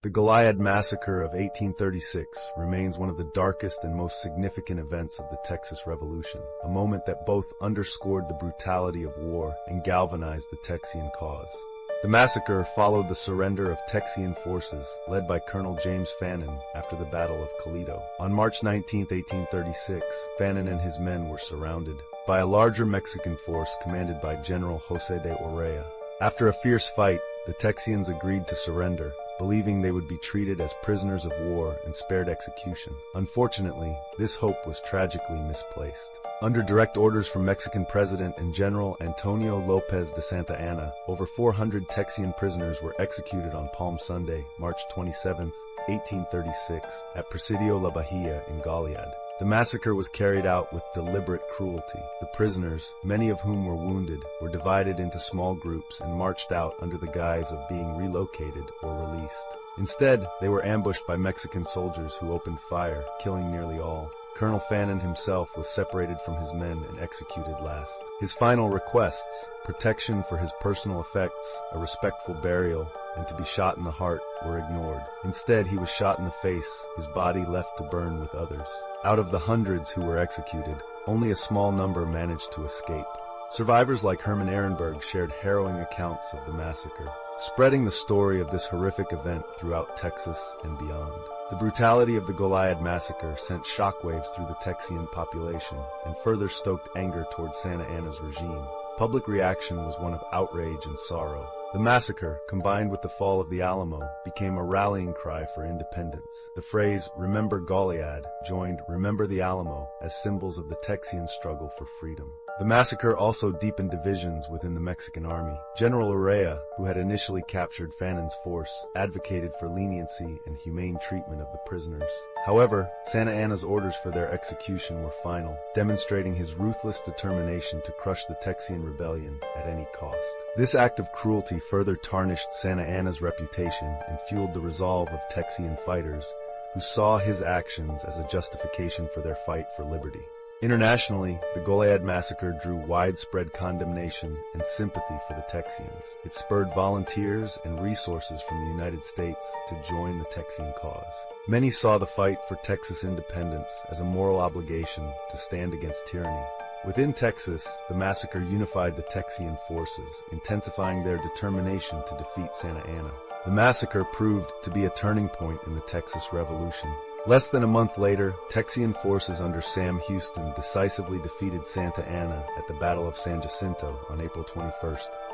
The Goliad Massacre of 1836 remains one of the darkest and most significant events of the Texas Revolution, a moment that both underscored the brutality of war and galvanized the Texian cause. The massacre followed the surrender of Texian forces led by Colonel James Fannin after the Battle of Coleto. On March 19, 1836, Fannin and his men were surrounded by a larger Mexican force commanded by General José de Urrea. After a fierce fight, the Texians agreed to surrender, believing they would be treated as prisoners of war and spared execution. Unfortunately, this hope was tragically misplaced. Under direct orders from Mexican President and General Antonio López de Santa Anna, over 400 Texian prisoners were executed on Palm Sunday, March 27, 1836, at Presidio La Bahia in Goliad. The massacre was carried out with deliberate cruelty. The prisoners, many of whom were wounded, were divided into small groups and marched out under the guise of being relocated or released. Instead, they were ambushed by Mexican soldiers who opened fire, killing nearly all. Colonel Fannin himself was separated from his men and executed last. His final requests, protection for his personal effects, a respectful burial, and to be shot in the heart, were ignored. Instead, he was shot in the face, his body left to burn with others. Out of the hundreds who were executed, only a small number managed to escape. Survivors like Herman Ehrenberg shared harrowing accounts of the massacre, spreading the story of this horrific event throughout Texas and beyond. The brutality of the Goliad Massacre sent shockwaves through the Texian population and further stoked anger towards Santa Anna's regime. Public reaction was one of outrage and sorrow. The massacre, combined with the fall of the Alamo, became a rallying cry for independence. The phrase, "Remember Goliad," joined "Remember the Alamo" as symbols of the Texian struggle for freedom. The massacre also deepened divisions within the Mexican army. General Urrea, who had initially captured Fannin's force, advocated for leniency and humane treatment of the prisoners. However, Santa Anna's orders for their execution were final, demonstrating his ruthless determination to crush the Texian rebellion at any cost. This act of cruelty further tarnished Santa Anna's reputation and fueled the resolve of Texian fighters, who saw his actions as a justification for their fight for liberty. Internationally, the Goliad Massacre drew widespread condemnation and sympathy for the Texians. It spurred volunteers and resources from the United States to join the Texian cause. Many saw the fight for Texas independence as a moral obligation to stand against tyranny. Within Texas, the massacre unified the Texian forces, intensifying their determination to defeat Santa Anna. The massacre proved to be a turning point in the Texas Revolution. Less than a month later, Texian forces under Sam Houston decisively defeated Santa Anna at the Battle of San Jacinto on April 21,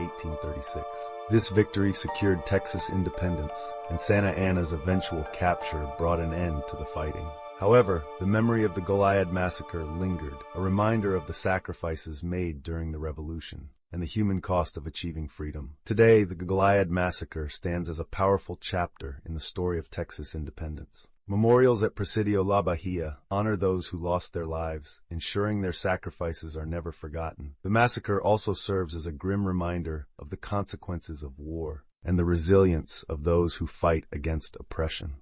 1836. This victory secured Texas independence, and Santa Anna's eventual capture brought an end to the fighting. However, the memory of the Goliad Massacre lingered, a reminder of the sacrifices made during the Revolution and the human cost of achieving freedom. Today, the Goliad Massacre stands as a powerful chapter in the story of Texas independence. Memorials at Presidio La Bahia honor those who lost their lives, ensuring their sacrifices are never forgotten. The massacre also serves as a grim reminder of the consequences of war and the resilience of those who fight against oppression.